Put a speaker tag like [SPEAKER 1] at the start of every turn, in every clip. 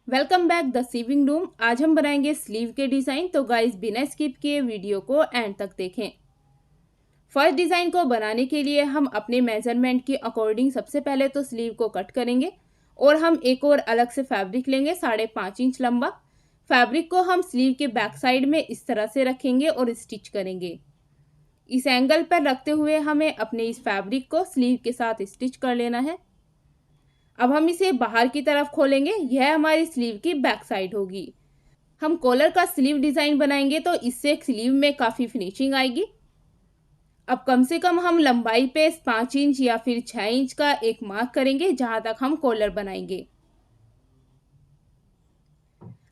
[SPEAKER 1] Welcome back the sewing room. आज हम बनाएंगे स्लीव के डिज़ाइन। तो गाइस बिना स्किप किए वीडियो को एंड तक देखें। फर्स्ट डिज़ाइन को बनाने के लिए हम अपने मेजरमेंट के अकॉर्डिंग सबसे पहले तो स्लीव को कट करेंगे और हम एक और अलग से फैब्रिक लेंगे 5.5 इंच लंबा। फैब्रिक को हम स्लीव के बैक साइड में इस तरह से रखेंगे और स्टिच करेंगे। इस एंगल पर रखते हुए हमें अपने इस फैब्रिक को स्लीव के साथ स्टिच कर लेना है। अब हम इसे बाहर की तरफ खोलेंगे। यह हमारी स्लीव की बैक साइड होगी। हम कॉलर का स्लीव डिज़ाइन बनाएंगे तो इससे स्लीव में काफ़ी फिनिशिंग आएगी। अब कम से कम हम लंबाई पे 5 इंच या फिर 6 इंच का एक मार्क करेंगे जहां तक हम कॉलर बनाएंगे।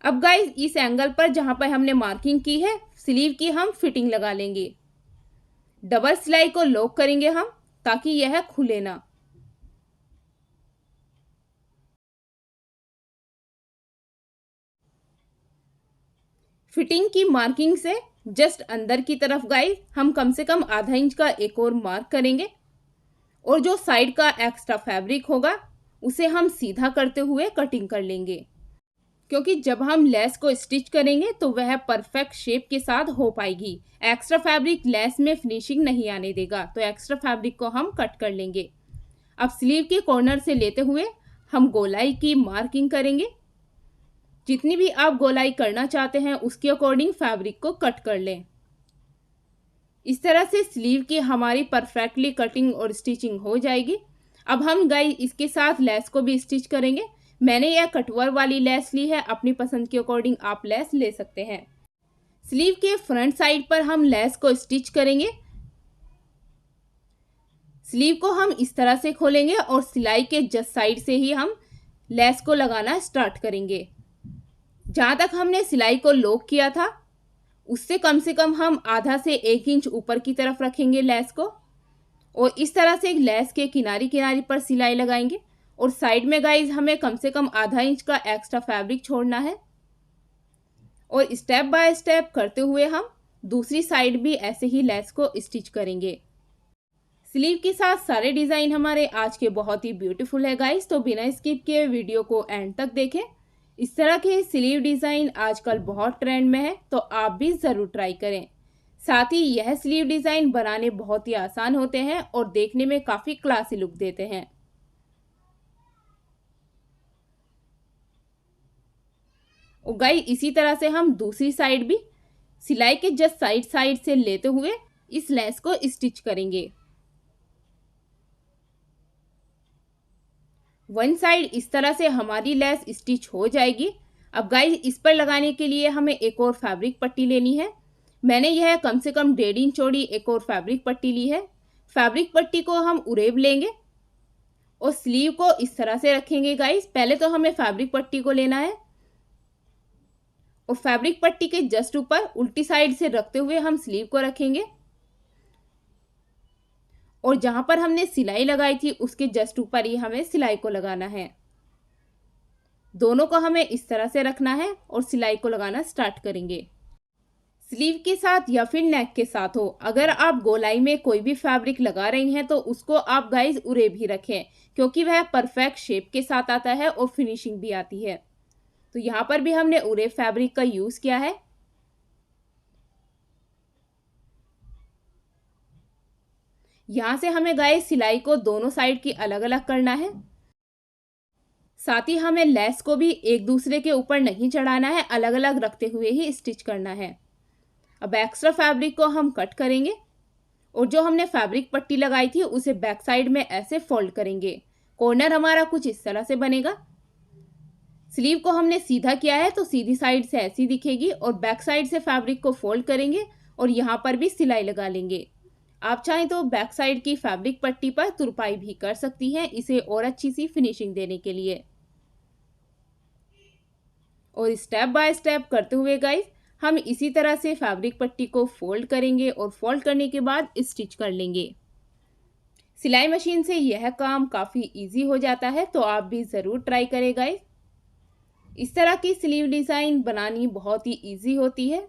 [SPEAKER 1] अब गाइस इस एंगल पर जहां पर हमने मार्किंग की है स्लीव की हम फिटिंग लगा लेंगे। डबल सिलाई को लॉक करेंगे हम ताकि यह खुले ना। फिटिंग की मार्किंग से जस्ट अंदर की तरफ गाइस हम कम से कम आधा इंच का एक और मार्क करेंगे और जो साइड का एक्स्ट्रा फैब्रिक होगा उसे हम सीधा करते हुए कटिंग कर लेंगे, क्योंकि जब हम लेस को स्टिच करेंगे तो वह परफेक्ट शेप के साथ हो पाएगी। एक्स्ट्रा फैब्रिक लेस में फिनिशिंग नहीं आने देगा, तो एक्स्ट्रा फैब्रिक को हम कट कर लेंगे। अब स्लीव के कॉर्नर से लेते हुए हम गोलाई की मार्किंग करेंगे। जितनी भी आप गोलाई करना चाहते हैं उसके अकॉर्डिंग फैब्रिक को कट कर लें। इस तरह से स्लीव की हमारी परफेक्टली कटिंग और स्टिचिंग हो जाएगी। अब हम गाइस इसके साथ लेस को भी स्टिच करेंगे। मैंने यह कटवर वाली लेस ली है, अपनी पसंद के अकॉर्डिंग आप लेस ले सकते हैं। स्लीव के फ्रंट साइड पर हम लेस को स्टिच करेंगे। स्लीव को हम इस तरह से खोलेंगे और सिलाई के जस्ट साइड से ही हम लेस को लगाना स्टार्ट करेंगे। जहां तक हमने सिलाई को लॉक किया था उससे कम से कम हम आधा से 1 इंच ऊपर की तरफ रखेंगे लेस को और इस तरह से लेस के किनारी किनारी पर सिलाई लगाएंगे। और साइड में गाइज हमें कम से कम आधा इंच का एक्स्ट्रा फैब्रिक छोड़ना है और स्टेप बाय स्टेप करते हुए हम दूसरी साइड भी ऐसे ही लेस को स्टिच करेंगे। स्लीव के साथ सारे डिज़ाइन हमारे आज के बहुत ही ब्यूटीफुल है गाइज, तो बिना स्किप किए वीडियो को एंड तक देखें। इस तरह के स्लीव डिज़ाइन आजकल बहुत ट्रेंड में है, तो आप भी ज़रूर ट्राई करें। साथ ही यह स्लीव डिज़ाइन बनाने बहुत ही आसान होते हैं और देखने में काफ़ी क्लासी लुक देते हैं। और गाइस इसी तरह से हम दूसरी साइड भी सिलाई के जस्ट साइड साइड से लेते हुए इस लेस को स्टिच करेंगे। वन साइड इस तरह से हमारी लेस स्टिच हो जाएगी। अब गाइस इस पर लगाने के लिए हमें एक और फैब्रिक पट्टी लेनी है। मैंने यह कम से कम 1.5 इंच चौड़ी एक और फैब्रिक पट्टी ली है। फैब्रिक पट्टी को हम उरेब लेंगे और स्लीव को इस तरह से रखेंगे। गाइस पहले तो हमें फैब्रिक पट्टी को लेना है और फैब्रिक पट्टी के जस्ट ऊपर उल्टी साइड से रखते हुए हम स्लीव को रखेंगे और जहां पर हमने सिलाई लगाई थी उसके जस्ट ऊपर ही हमें सिलाई को लगाना है। दोनों को हमें इस तरह से रखना है और सिलाई को लगाना स्टार्ट करेंगे। स्लीव के साथ या फिर नेक के साथ हो, अगर आप गोलाई में कोई भी फैब्रिक लगा रही हैं तो उसको आप गाइज उरे भी रखें, क्योंकि वह परफेक्ट शेप के साथ आता है और फिनिशिंग भी आती है। तो यहाँ पर भी हमने उरे फैब्रिक का यूज किया है। यहाँ से हमें गाइज सिलाई को दोनों साइड की अलग अलग करना है। साथ ही हमें लेस को भी एक दूसरे के ऊपर नहीं चढ़ाना है, अलग अलग रखते हुए ही स्टिच करना है। अब एक्स्ट्रा फैब्रिक को हम कट करेंगे और जो हमने फैब्रिक पट्टी लगाई थी उसे बैक साइड में ऐसे फोल्ड करेंगे। कॉर्नर हमारा कुछ इस तरह से बनेगा। स्लीव को हमने सीधा किया है तो सीधी साइड से ऐसी दिखेगी और बैक साइड से फैब्रिक को फोल्ड करेंगे और यहाँ पर भी सिलाई लगा लेंगे। आप चाहें तो बैक साइड की फैब्रिक पट्टी पर तुरपाई भी कर सकती हैं, इसे और अच्छी सी फिनिशिंग देने के लिए। और स्टेप बाय स्टेप करते हुए गाइस हम इसी तरह से फैब्रिक पट्टी को फोल्ड करेंगे और फोल्ड करने के बाद स्टिच कर लेंगे। सिलाई मशीन से यह काम काफ़ी इजी हो जाता है, तो आप भी ज़रूर ट्राई करें गाइस। इस तरह की स्लीव डिज़ाइन बनानी बहुत ही इजी होती है।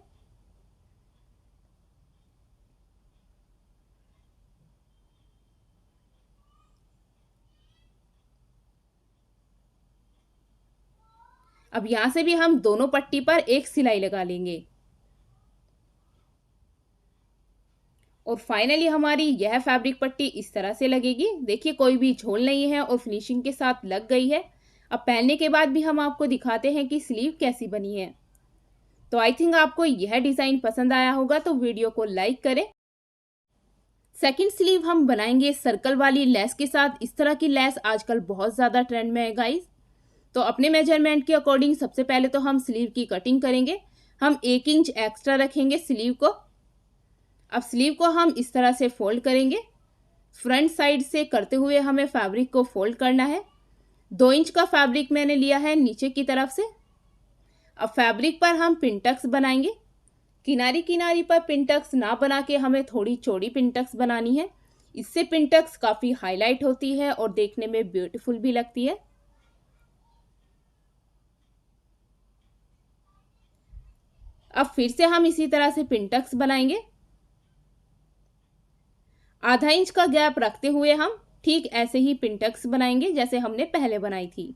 [SPEAKER 1] अब यहाँ से भी हम दोनों पट्टी पर एक सिलाई लगा लेंगे और फाइनली हमारी यह फैब्रिक पट्टी इस तरह से लगेगी। देखिए कोई भी झोल नहीं है और फिनिशिंग के साथ लग गई है। अब पहनने के बाद भी हम आपको दिखाते हैं कि स्लीव कैसी बनी है। तो आई थिंक आपको यह डिज़ाइन पसंद आया होगा, तो वीडियो को लाइक करें। सेकंड स्लीव हम बनाएंगे सर्कल वाली लेस के साथ। इस तरह की लेस आजकल बहुत ज़्यादा ट्रेंड में है गाइस। तो अपने मेजरमेंट के अकॉर्डिंग सबसे पहले तो हम स्लीव की कटिंग करेंगे। हम 1 इंच एक्स्ट्रा रखेंगे स्लीव को। अब स्लीव को हम इस तरह से फोल्ड करेंगे। फ्रंट साइड से करते हुए हमें फैब्रिक को फोल्ड करना है। 2 इंच का फैब्रिक मैंने लिया है नीचे की तरफ से। अब फैब्रिक पर हम पिनटक्स बनाएंगे। किनारी किनारी पर पिनटक्स ना बना के हमें थोड़ी चौड़ी पिनटक्स बनानी है। इससे पिनटक्स काफ़ी हाईलाइट होती है और देखने में ब्यूटीफुल भी लगती है। अब फिर से हम इसी तरह से पिनटक्स बनाएंगे। आधा इंच का गैप रखते हुए हम ठीक ऐसे ही पिनटक्स बनाएंगे जैसे हमने पहले बनाई थी।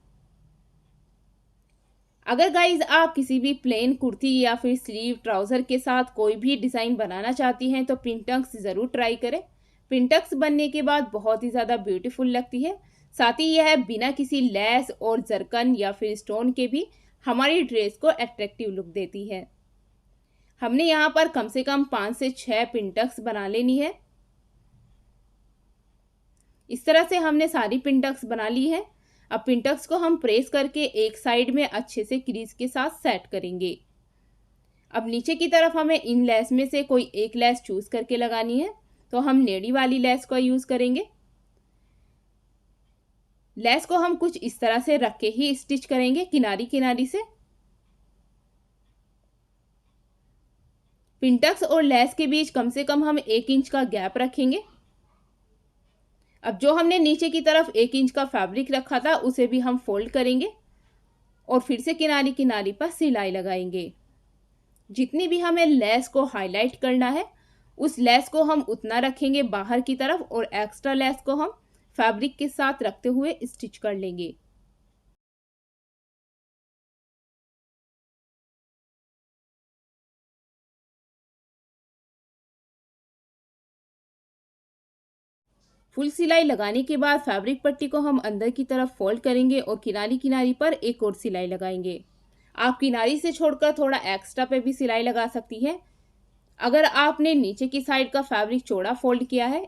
[SPEAKER 1] अगर गाइज आप किसी भी प्लेन कुर्ती या फिर स्लीव ट्राउज़र के साथ कोई भी डिज़ाइन बनाना चाहती हैं तो पिनटक्स ज़रूर ट्राई करें। पिनटक्स बनने के बाद बहुत ही ज़्यादा ब्यूटीफुल लगती है। साथ ही यह बिना किसी लेस और जरकन या फिर स्टोन के भी हमारी ड्रेस को अट्रैक्टिव लुक देती है। हमने यहाँ पर कम से कम 5 से 6 पिनटक्स बना लेनी है। इस तरह से हमने सारी पिनटक्स बना ली है। अब पिनटक्स को हम प्रेस करके एक साइड में अच्छे से क्रीज के साथ सेट करेंगे। अब नीचे की तरफ हमें इन लेस में से कोई एक लेस चूज करके लगानी है, तो हम नेड़ी वाली लेस का यूज करेंगे। लेस को हम कुछ इस तरह से रख के ही स्टिच करेंगे किनारी किनारी से। पिनटक्स और लेस के बीच कम से कम हम 1 इंच का गैप रखेंगे। अब जो हमने नीचे की तरफ 1 इंच का फैब्रिक रखा था उसे भी हम फोल्ड करेंगे और फिर से किनारी किनारी पर सिलाई लगाएंगे। जितनी भी हमें लेस को हाईलाइट करना है उस लेस को हम उतना रखेंगे बाहर की तरफ और एक्स्ट्रा लेस को हम फैब्रिक के साथ रखते हुए स्टिच कर लेंगे। फुल सिलाई लगाने के बाद फैब्रिक पट्टी को हम अंदर की तरफ फोल्ड करेंगे और किनारी किनारी पर एक और सिलाई लगाएंगे। आप किनारी से छोड़कर थोड़ा एक्स्ट्रा पे भी सिलाई लगा सकती हैं अगर आपने नीचे की साइड का फैब्रिक चौड़ा फोल्ड किया है।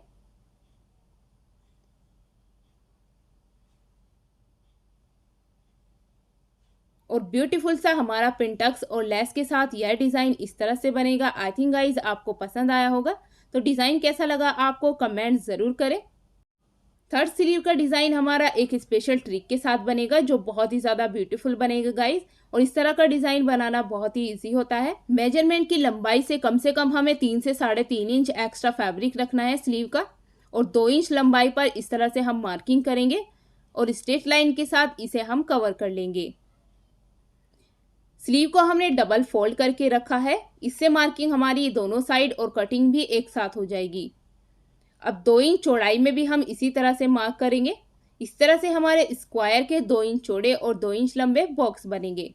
[SPEAKER 1] और ब्यूटीफुल सा हमारा पिनटक्स और लेस के साथ यह डिज़ाइन इस तरह से बनेगा। आई थिंक गाइज आपको पसंद आया होगा। तो डिज़ाइन कैसा लगा आपको कमेंट ज़रूर करें। थर्ड स्लीव का डिज़ाइन हमारा एक स्पेशल ट्रिक के साथ बनेगा जो बहुत ही ज़्यादा ब्यूटीफुल बनेगा गाइज। और इस तरह का डिज़ाइन बनाना बहुत ही इजी होता है। मेजरमेंट की लंबाई से कम हमें 3 से 3.5 इंच एक्स्ट्रा फैब्रिक रखना है स्लीव का और 2 इंच लंबाई पर इस तरह से हम मार्किंग करेंगे और स्ट्रेट लाइन के साथ इसे हम कवर कर लेंगे। स्लीव को हमने डबल फोल्ड करके रखा है, इससे मार्किंग हमारी दोनों साइड और कटिंग भी एक साथ हो जाएगी। अब 2 इंच चौड़ाई में भी हम इसी तरह से मार्क करेंगे। इस तरह से हमारे स्क्वायर के 2 इंच चौड़े और 2 इंच लंबे बॉक्स बनेंगे।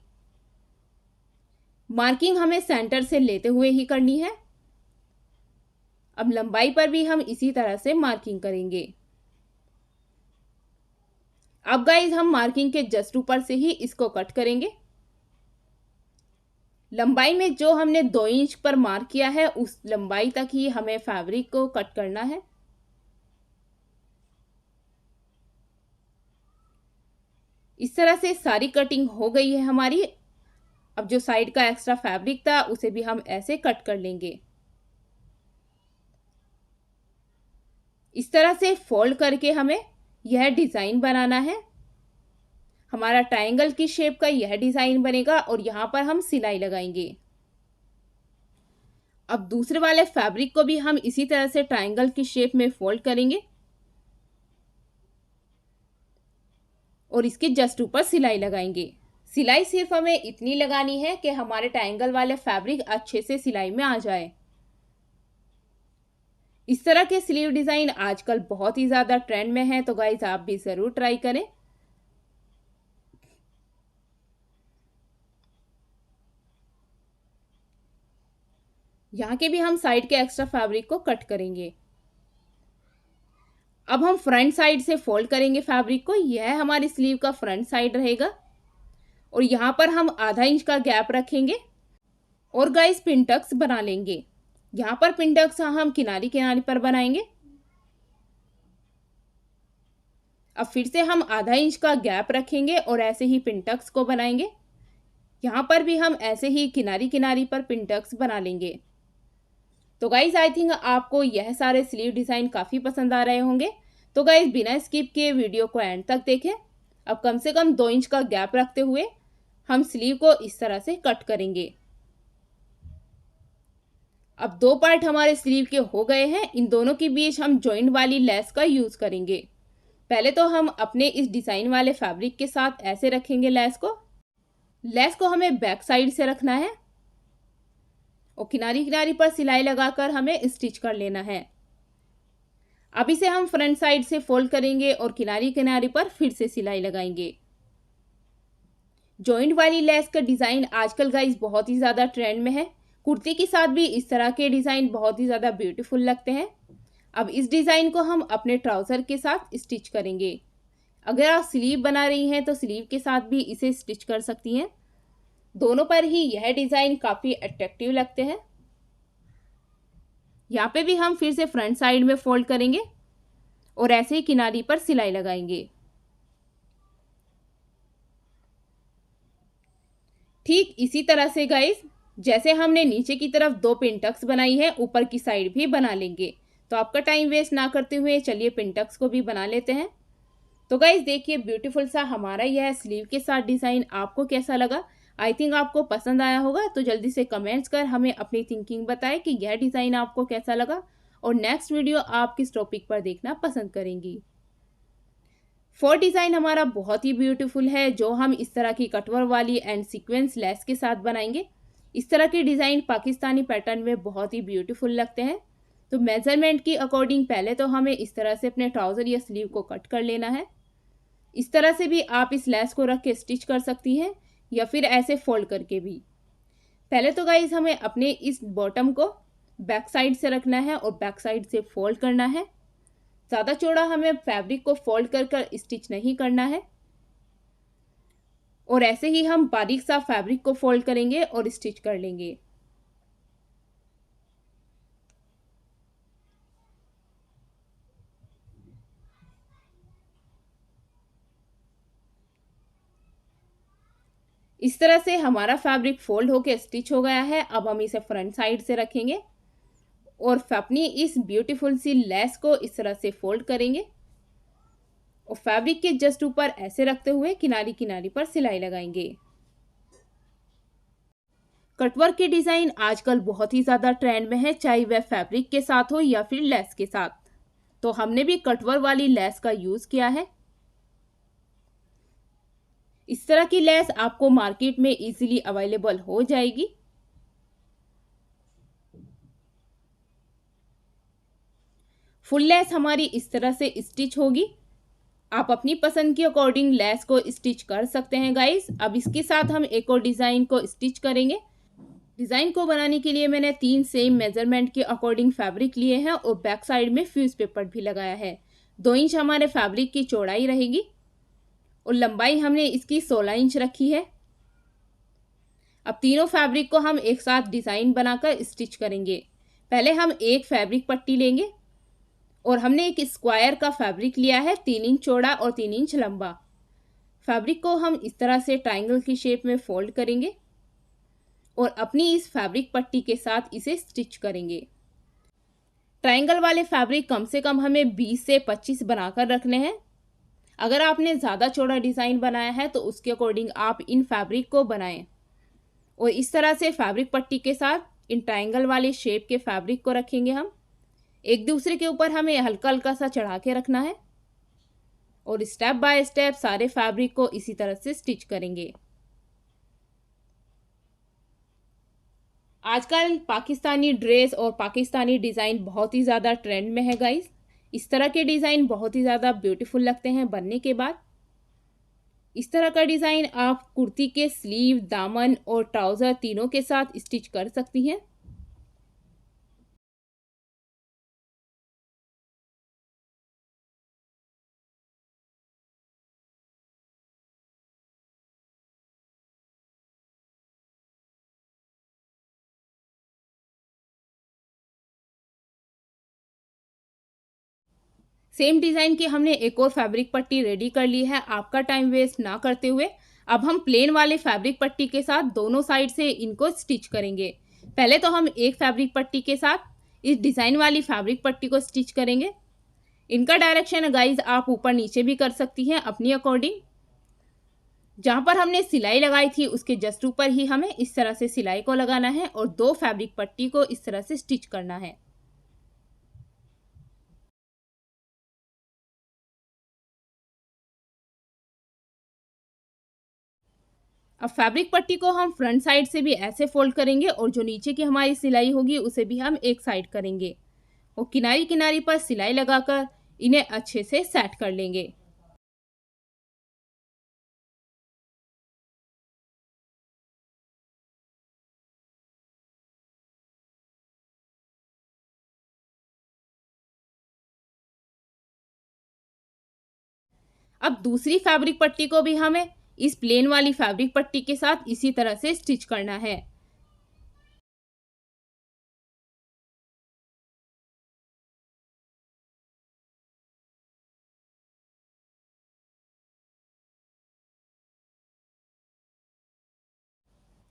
[SPEAKER 1] मार्किंग हमें सेंटर से लेते हुए ही करनी है। अब लंबाई पर भी हम इसी तरह से मार्किंग करेंगे। अब गाइज हम मार्किंग के जस्ट ऊपर से ही इसको कट करेंगे। लंबाई में जो हमने 2 इंच पर मार्क किया है उस लंबाई तक ही हमें फैब्रिक को कट करना है। इस तरह से सारी कटिंग हो गई है हमारी। अब जो साइड का एक्स्ट्रा फैब्रिक था उसे भी हम ऐसे कट कर लेंगे। इस तरह से फोल्ड करके हमें यह डिज़ाइन बनाना है। हमारा ट्रायंगल की शेप का यह डिज़ाइन बनेगा और यहाँ पर हम सिलाई लगाएंगे। अब दूसरे वाले फैब्रिक को भी हम इसी तरह से ट्रायंगल की शेप में फोल्ड करेंगे और इसके जस्ट ऊपर सिलाई लगाएंगे। सिलाई सिर्फ हमें इतनी लगानी है कि हमारे ट्रायंगल वाले फैब्रिक अच्छे से सिलाई में आ जाए। इस तरह के स्लीव डिज़ाइन आजकल बहुत ही ज़्यादा ट्रेंड में है, तो गाइज आप भी ज़रूर ट्राई करें। यहाँ के भी हम साइड के एक्स्ट्रा फैब्रिक को कट करेंगे। अब हम फ्रंट साइड से फोल्ड करेंगे फैब्रिक को। यह हमारी स्लीव का फ्रंट साइड रहेगा और यहाँ पर हम आधा इंच का गैप रखेंगे और गाइस पिन टक्स बना लेंगे। यहाँ पर पिन टक्स हम किनारी किनारी पर बनाएंगे। अब फिर से हम आधा इंच का गैप रखेंगे और ऐसे ही पिन टक्स को बनाएंगे। यहाँ पर भी हम ऐसे ही किनारी किनारी पर पिन टक्स बना लेंगे। तो गाइज आई थिंक आपको यह सारे स्लीव डिज़ाइन काफ़ी पसंद आ रहे होंगे। तो गाइज बिना स्किप किए वीडियो को एंड तक देखें। अब कम से कम 2 इंच का गैप रखते हुए हम स्लीव को इस तरह से कट करेंगे। अब 2 पार्ट हमारे स्लीव के हो गए हैं। इन दोनों के बीच हम जॉइंट वाली लेस का यूज़ करेंगे। पहले तो हम अपने इस डिज़ाइन वाले फैब्रिक के साथ ऐसे रखेंगे लेस को। लेस को हमें बैक साइड से रखना है और किनारी किनारी पर सिलाई लगाकर हमें स्टिच कर लेना है। अब इसे हम फ्रंट साइड से फोल्ड करेंगे और किनारी किनारी पर फिर से सिलाई लगाएंगे। जॉइंट वाली लेस का डिज़ाइन आजकल गाइस बहुत ही ज़्यादा ट्रेंड में है। कुर्ती के साथ भी इस तरह के डिज़ाइन बहुत ही ज़्यादा ब्यूटीफुल लगते हैं। अब इस डिज़ाइन को हम अपने ट्राउज़र के साथ स्टिच करेंगे। अगर आप स्लीव बना रही हैं तो स्लीव के साथ भी इसे स्टिच कर सकती हैं। दोनों पर ही यह डिज़ाइन काफ़ी अट्रैक्टिव लगते हैं। यहाँ पे भी हम फिर से फ्रंट साइड में फोल्ड करेंगे और ऐसे ही किनारी पर सिलाई लगाएंगे। ठीक इसी तरह से गाइस जैसे हमने नीचे की तरफ 2 पिन टक्स बनाई है, ऊपर की साइड भी बना लेंगे। तो आपका टाइम वेस्ट ना करते हुए चलिए पिन टक्स को भी बना लेते हैं। तो गाइस देखिए ब्यूटीफुल सा हमारा यह स्लीव के साथ डिज़ाइन आपको कैसा लगा। आई थिंक आपको पसंद आया होगा। तो जल्दी से कमेंट्स कर हमें अपनी थिंकिंग बताएं कि यह डिज़ाइन आपको कैसा लगा और नेक्स्ट वीडियो आप किस टॉपिक पर देखना पसंद करेंगी। 4 डिज़ाइन हमारा बहुत ही ब्यूटीफुल है जो हम इस तरह की कटवर वाली एंड सीक्वेंस लेस के साथ बनाएंगे। इस तरह के डिज़ाइन पाकिस्तानी पैटर्न में बहुत ही ब्यूटीफुल लगते हैं। तो मेजरमेंट की अकॉर्डिंग पहले तो हमें इस तरह से अपने ट्राउज़र या स्लीव को कट कर लेना है। इस तरह से भी आप इस लेस को रख के स्टिच कर सकती हैं या फिर ऐसे फोल्ड करके भी। पहले तो गाइस हमें अपने इस बॉटम को बैक साइड से रखना है और बैक साइड से फोल्ड करना है। ज़्यादा चौड़ा हमें फैब्रिक को फोल्ड कर कर स्टिच नहीं करना है और ऐसे ही हम बारीक सा फैब्रिक को फोल्ड करेंगे और स्टिच कर लेंगे। इस तरह से हमारा फैब्रिक फोल्ड होके स्टिच हो गया है। अब हम इसे फ्रंट साइड से रखेंगे और अपनी इस ब्यूटीफुल सी लेस को इस तरह से फोल्ड करेंगे और फैब्रिक के जस्ट ऊपर ऐसे रखते हुए किनारी किनारी पर सिलाई लगाएंगे। कटवर्क के डिज़ाइन आजकल बहुत ही ज़्यादा ट्रेंड में है, चाहे वह फैब्रिक के साथ हो या फिर लेस के साथ। तो हमने भी कटवर्क वाली लेस का यूज़ किया है। इस तरह की लेस आपको मार्केट में इजीली अवेलेबल हो जाएगी। फुल लेस हमारी इस तरह से स्टिच होगी। आप अपनी पसंद के अकॉर्डिंग लेस को स्टिच कर सकते हैं गाइस। अब इसके साथ हम एक और डिज़ाइन को स्टिच करेंगे। डिज़ाइन को बनाने के लिए मैंने 3 सेम मेजरमेंट के अकॉर्डिंग फैब्रिक लिए हैं और बैक साइड में फ्यूज़ पेपर भी लगाया है। 2 इंच हमारे फैब्रिक की चौड़ाई रहेगी और लंबाई हमने इसकी 16 इंच रखी है। अब तीनों फैब्रिक को हम एक साथ डिज़ाइन बनाकर स्टिच करेंगे। पहले हम एक फैब्रिक पट्टी लेंगे और हमने एक स्क्वायर का फैब्रिक लिया है 3 इंच चौड़ा और 3 इंच लंबा। फैब्रिक को हम इस तरह से ट्रायंगल की शेप में फोल्ड करेंगे और अपनी इस फैब्रिक पट्टी के साथ इसे स्टिच करेंगे। ट्रायंगल वाले फैब्रिक कम से कम हमें 20 से 25 बनाकर रखने हैं। अगर आपने ज़्यादा चौड़ा डिज़ाइन बनाया है तो उसके अकॉर्डिंग आप इन फैब्रिक को बनाएं और इस तरह से फैब्रिक पट्टी के साथ इन ट्रायंगल वाले शेप के फैब्रिक को रखेंगे। हम एक दूसरे के ऊपर हमें हल्का हल्का सा चढ़ा के रखना है और स्टेप बाय स्टेप सारे फैब्रिक को इसी तरह से स्टिच करेंगे। आजकल पाकिस्तानी ड्रेस और पाकिस्तानी डिज़ाइन बहुत ही ज़्यादा ट्रेंड में है गाइस। इस तरह के डिज़ाइन बहुत ही ज़्यादा ब्यूटीफुल लगते हैं बनने के बाद। इस तरह का डिज़ाइन आप कुर्ती के स्लीव, दामन और ट्राउज़र तीनों के साथ स्टिच कर सकती हैं। सेम डिज़ाइन की हमने एक और फैब्रिक पट्टी रेडी कर ली है। आपका टाइम वेस्ट ना करते हुए अब हम प्लेन वाले फैब्रिक पट्टी के साथ दोनों साइड से इनको स्टिच करेंगे। पहले तो हम एक फैब्रिक पट्टी के साथ इस डिज़ाइन वाली फैब्रिक पट्टी को स्टिच करेंगे। इनका डायरेक्शन गाइज आप ऊपर नीचे भी कर सकती हैं अपनी अकॉर्डिंग। जहाँ पर हमने सिलाई लगाई थी उसके जस्ट ऊपर ही हमें इस तरह से सिलाई को लगाना है और दो फैब्रिक पट्टी को इस तरह से स्टिच करना है। अब फैब्रिक पट्टी को हम फ्रंट साइड से भी ऐसे फोल्ड करेंगे और जो नीचे की हमारी सिलाई होगी उसे भी हम एक साइड करेंगे और किनारी किनारी पर सिलाई लगाकर इन्हें अच्छे से सेट कर लेंगे। अब दूसरी फैब्रिक पट्टी को भी हमें इस प्लेन वाली फैब्रिक पट्टी के साथ इसी तरह से स्टिच करना है।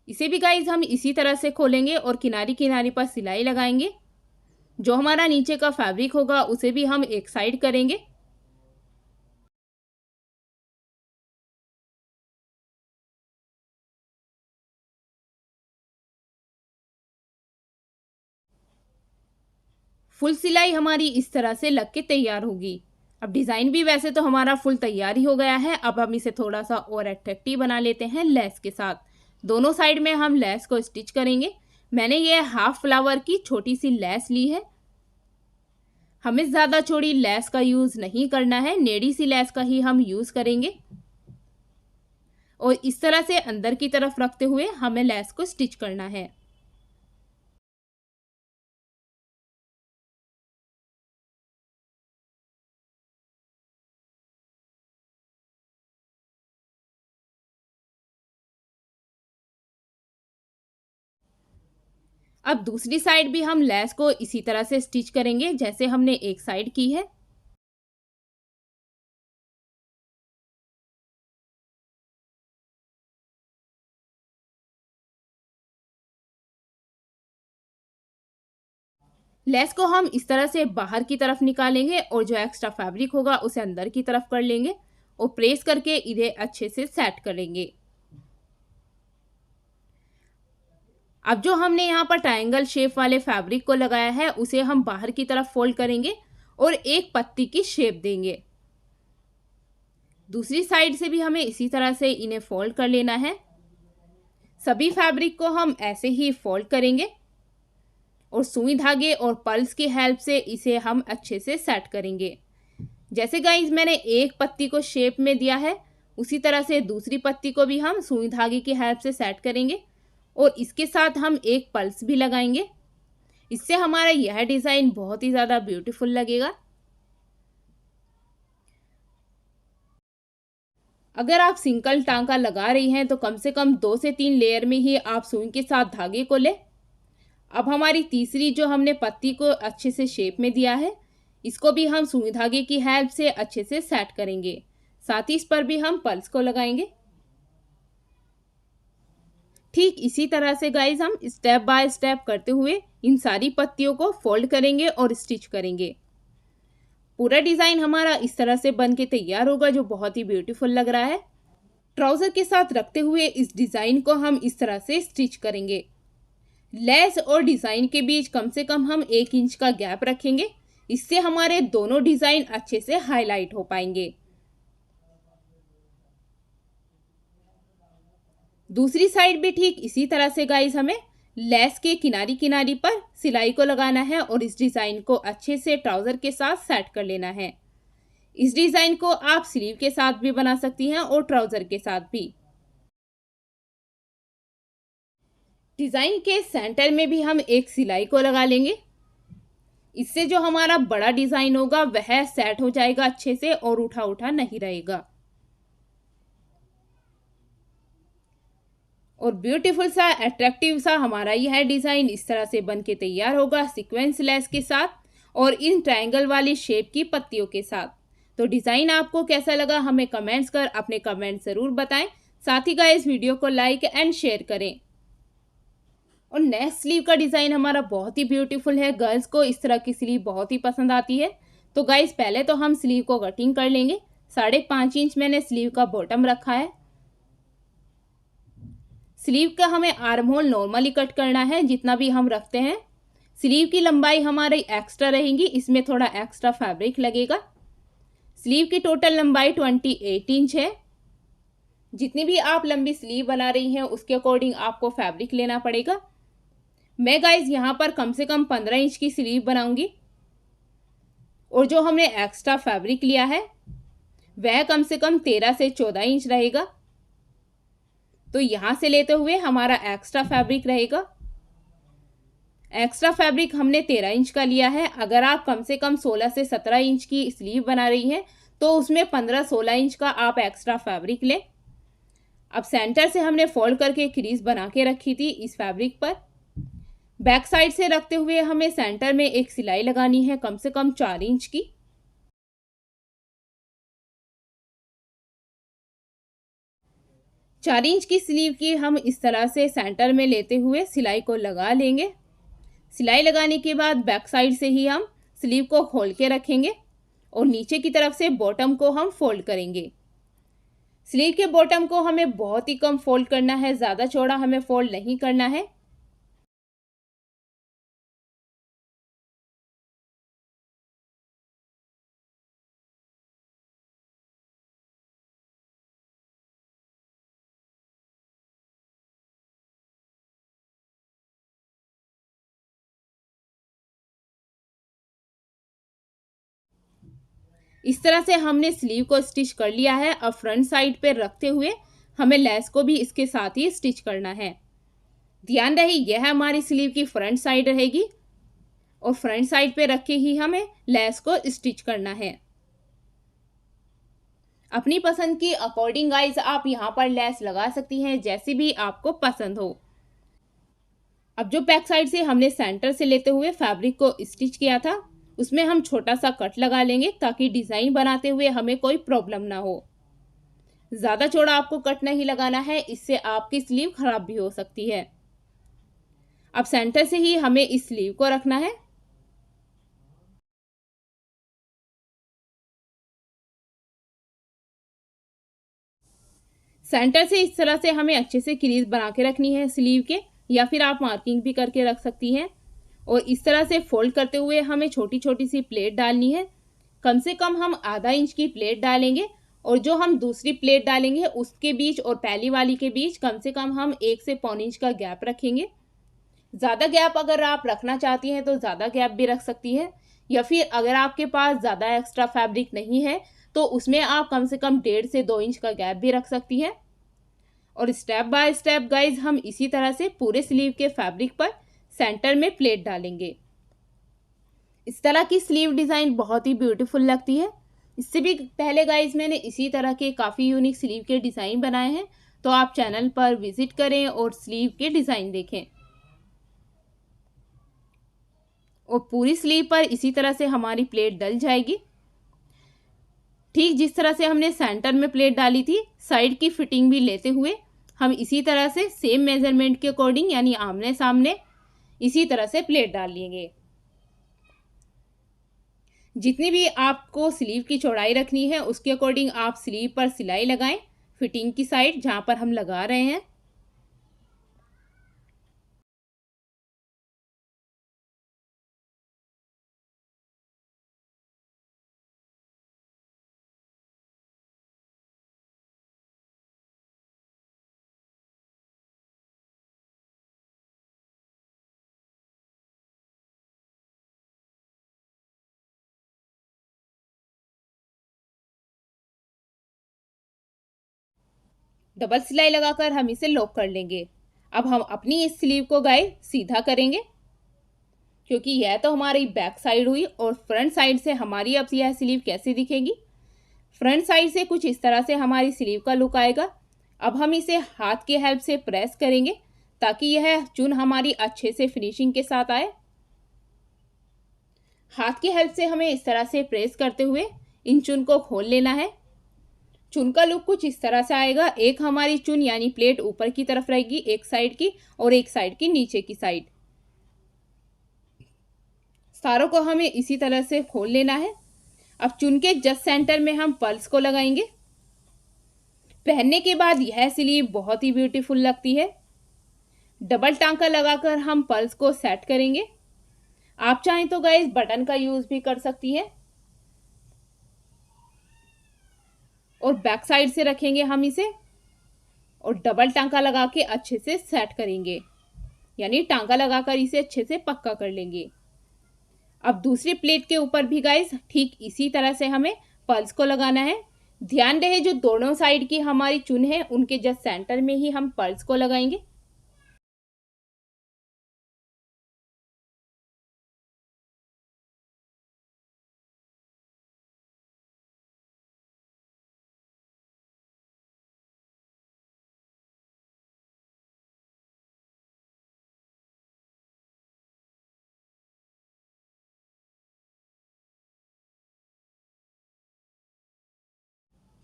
[SPEAKER 1] इसे भी गाइज हम इसी तरह से खोलेंगे और किनारी किनारी पर सिलाई लगाएंगे। जो हमारा नीचे का फैब्रिक होगा उसे भी हम एक साइड करेंगे। फुल सिलाई हमारी इस तरह से लग के तैयार होगी। अब डिज़ाइन भी वैसे तो हमारा फुल तैयार ही हो गया है। अब हम इसे थोड़ा सा और अट्रैक्टिव बना लेते हैं लेस के साथ। दोनों साइड में हम लेस को स्टिच करेंगे। मैंने ये हाफ फ्लावर की छोटी सी लेस ली है। हमें ज़्यादा चौड़ी लेस का यूज़ नहीं करना है, नेड़ी सी लेस का ही हम यूज़ करेंगे और इस तरह से अंदर की तरफ रखते हुए हमें लेस को स्टिच करना है। अब दूसरी साइड भी हम लेस को इसी तरह से स्टिच करेंगे जैसे हमने एक साइड की है। लेस को हम इस तरह से बाहर की तरफ निकालेंगे और जो एक्स्ट्रा फैब्रिक होगा उसे अंदर की तरफ कर लेंगे और प्रेस करके इन्हें अच्छे से सेट करेंगे। अब जो हमने यहाँ पर ट्रायंगल शेप वाले फैब्रिक को लगाया है उसे हम बाहर की तरफ फोल्ड करेंगे और एक पत्ती की शेप देंगे। दूसरी साइड से भी हमें इसी तरह से इन्हें फोल्ड कर लेना है। सभी फैब्रिक को हम ऐसे ही फोल्ड करेंगे और सुई धागे और पर्ल्स की हेल्प से इसे हम अच्छे से सेट करेंगे। जैसे गाइस मैंने एक पत्ती को शेप में दिया है उसी तरह से दूसरी पत्ती को भी हम सुई धागे की हेल्प से सेट करेंगे और इसके साथ हम एक पल्स भी लगाएंगे। इससे हमारा यह डिज़ाइन बहुत ही ज़्यादा ब्यूटीफुल लगेगा। अगर आप सिंगल टांका लगा रही हैं तो कम से कम 2 से 3 लेयर में ही आप सुई के साथ धागे को लें। अब हमारी तीसरी जो हमने पत्ती को अच्छे से शेप में दिया है इसको भी हम सुई धागे की हेल्प से अच्छे से सेट करेंगे। साथ ही इस पर भी हम पल्स को लगाएंगे। ठीक इसी तरह से गाइज हम स्टेप बाय स्टेप करते हुए इन सारी पत्तियों को फोल्ड करेंगे और स्टिच करेंगे। पूरा डिज़ाइन हमारा इस तरह से बन के तैयार होगा जो बहुत ही ब्यूटीफुल लग रहा है। ट्राउज़र के साथ रखते हुए इस डिज़ाइन को हम इस तरह से स्टिच करेंगे। लेस और डिज़ाइन के बीच कम से कम हम 1 इंच का गैप रखेंगे। इससे हमारे दोनों डिज़ाइन अच्छे से हाईलाइट हो पाएंगे। दूसरी साइड भी ठीक इसी तरह से गाइस हमें लेस के किनारी किनारी पर सिलाई को लगाना है और इस डिज़ाइन को अच्छे से ट्राउज़र के साथ सेट कर लेना है। इस डिज़ाइन को आप स्लीव के साथ भी बना सकती हैं और ट्राउज़र के साथ भी। डिज़ाइन के सेंटर में भी हम एक सिलाई को लगा लेंगे। इससे जो हमारा बड़ा डिज़ाइन होगा वह सेट हो जाएगा अच्छे से और उठा उठा नहीं रहेगा और ब्यूटीफुल सा अट्रैक्टिव सा हमारा यह डिज़ाइन इस तरह से बन के तैयार होगा सीक्वेंस लेस के साथ। और इन ट्रायंगल वाली शेप की पत्तियों के साथ। तो डिज़ाइन आपको कैसा लगा हमें कमेंट्स कर अपने कमेंट ज़रूर बताएं। साथ ही गाइस वीडियो को लाइक एंड शेयर करें। और नेक्स्ट स्लीव का डिज़ाइन हमारा बहुत ही ब्यूटीफुल है। गर्ल्स को इस तरह की स्लीव बहुत ही पसंद आती है। तो गाइस पहले तो हम स्लीव को कटिंग कर लेंगे। 5.5 इंच मैंने स्लीव का बॉटम रखा है। स्लीव का हमें आर्म होल नॉर्मली कट करना है जितना भी हम रखते हैं। स्लीव की लंबाई हमारी एक्स्ट्रा रहेगी, इसमें थोड़ा एक्स्ट्रा फैब्रिक लगेगा। स्लीव की टोटल लंबाई 28 इंच है। जितनी भी आप लंबी स्लीव बना रही हैं उसके अकॉर्डिंग आपको फैब्रिक लेना पड़ेगा। मैं गाइज यहाँ पर कम से कम 15 इंच की स्लीव बनाऊंगी और जो हमने एक्स्ट्रा फैब्रिक लिया है वह कम से कम 13 से 14 इंच रहेगा। तो यहाँ से लेते हुए हमारा एक्स्ट्रा फैब्रिक रहेगा। एक्स्ट्रा फैब्रिक हमने 13 इंच का लिया है। अगर आप कम से कम 16 से 17 इंच की स्लीव बना रही हैं तो उसमें 15-16 इंच का आप एक्स्ट्रा फैब्रिक लें। अब सेंटर से हमने फोल्ड करके क्रीज बना के रखी थी इस फैब्रिक पर। बैक साइड से रखते हुए हमें सेंटर में एक सिलाई लगानी है कम से कम 4 इंच की। चार इंच की स्लीव की हम इस तरह से सेंटर में लेते हुए सिलाई को लगा लेंगे। सिलाई लगाने के बाद बैक साइड से ही हम स्लीव को खोल के रखेंगे और नीचे की तरफ से बॉटम को हम फोल्ड करेंगे। स्लीव के बॉटम को हमें बहुत ही कम फोल्ड करना है, ज़्यादा चौड़ा हमें फोल्ड नहीं करना है। इस तरह से हमने स्लीव को स्टिच कर लिया है। अब फ्रंट साइड पे रखते हुए हमें लेस को भी इसके साथ ही स्टिच करना है। ध्यान रहे यह हमारी स्लीव की फ्रंट साइड रहेगी और फ्रंट साइड पे रख के ही हमें लेस को स्टिच करना है। अपनी पसंद की अकॉर्डिंग गाइस आप यहाँ पर लेस लगा सकती हैं जैसी भी आपको पसंद हो। अब जो बैक साइड से हमने सेंटर से लेते हुए फैब्रिक को स्टिच किया था उसमें हम छोटा सा कट लगा लेंगे ताकि डिज़ाइन बनाते हुए हमें कोई प्रॉब्लम ना हो। ज़्यादा चौड़ा आपको कट नहीं लगाना है, इससे आपकी स्लीव खराब भी हो सकती है। अब सेंटर से ही हमें इस स्लीव को रखना है। सेंटर से इस तरह से हमें अच्छे से क्रीज बना के रखनी है स्लीव के, या फिर आप मार्किंग भी करके रख सकती हैं। और इस तरह से फोल्ड करते हुए हमें छोटी छोटी सी प्लेट डालनी है। कम से कम हम आधा इंच की प्लेट डालेंगे और जो हम दूसरी प्लेट डालेंगे उसके बीच और पहली वाली के बीच कम से कम हम 1 से पौन इंच का गैप रखेंगे। ज़्यादा गैप अगर आप रखना चाहती हैं तो ज़्यादा गैप भी रख सकती है, या फिर अगर आपके पास ज़्यादा एक्स्ट्रा फैब्रिक नहीं है तो उसमें आप कम से कम 1.5 से 2 इंच का गैप भी रख सकती हैं। और स्टेप बाय स्टेप गाइज हम इसी तरह से पूरे स्लीव के फैब्रिक पर सेंटर में प्लेट डालेंगे। इस तरह की स्लीव डिज़ाइन बहुत ही ब्यूटीफुल लगती है। इससे भी पहले गाइज मैंने इसी तरह के काफ़ी यूनिक स्लीव के डिज़ाइन बनाए हैं, तो आप चैनल पर विजिट करें और स्लीव के डिज़ाइन देखें। और पूरी स्लीव पर इसी तरह से हमारी प्लेट डल जाएगी। ठीक जिस तरह से हमने सेंटर में प्लेट डाली थी साइड की फिटिंग भी लेते हुए हम इसी तरह से सेम मेजरमेंट के अकॉर्डिंग यानी आमने सामने इसी तरह से प्लेट डाल लेंगे। जितनी भी आपको स्लीव की चौड़ाई रखनी है उसके अकॉर्डिंग आप स्लीव पर सिलाई लगाएं फिटिंग की साइड जहां पर हम लगा रहे हैं। डबल सिलाई लगाकर हम इसे लॉक कर लेंगे। अब हम अपनी इस स्लीव को गाइस सीधा करेंगे, क्योंकि यह तो हमारी बैक साइड हुई। और फ्रंट साइड से हमारी अब यह स्लीव कैसी दिखेगी, फ्रंट साइड से कुछ इस तरह से हमारी स्लीव का लुक आएगा। अब हम इसे हाथ की हेल्प से प्रेस करेंगे ताकि यह चुन हमारी अच्छे से फिनिशिंग के साथ आए। हाथ की हेल्प से हमें इस तरह से प्रेस करते हुए इन चुन को खोल लेना है। चुन का लुक कुछ इस तरह से आएगा। एक हमारी चुन यानी प्लेट ऊपर की तरफ रहेगी एक साइड की, और एक साइड की नीचे की साइड। सारों को हमें इसी तरह से खोल लेना है। अब चुन के जस्ट सेंटर में हम पर्ल्स को लगाएंगे। पहनने के बाद यह स्लीव बहुत ही ब्यूटीफुल लगती है। डबल टांका लगाकर हम पर्ल्स को सेट करेंगे। आप चाहें तो गाइस बटन का यूज भी कर सकती है। और बैक साइड से रखेंगे हम इसे, और डबल टांका लगा के अच्छे से सेट करेंगे, यानी टांका लगाकर इसे अच्छे से पक्का कर लेंगे। अब दूसरी प्लेट के ऊपर भी गाइस ठीक इसी तरह से हमें पर्ल्स को लगाना है। ध्यान रहे जो दोनों साइड की हमारी चुन है उनके जस्ट सेंटर में ही हम पर्ल्स को लगाएंगे।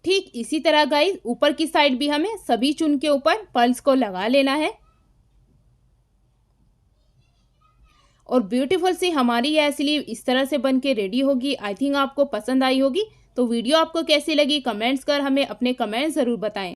[SPEAKER 1] ठीक इसी तरह गाइस ऊपर की साइड भी हमें सभी चुन के ऊपर पर्ल्स को लगा लेना है। और ब्यूटीफुल सी हमारी यह स्लीव इस तरह से बन के रेडी होगी। आई थिंक आपको पसंद आई होगी। तो वीडियो आपको कैसी लगी कमेंट्स कर हमें अपने कमेंट्स ज़रूर बताएं।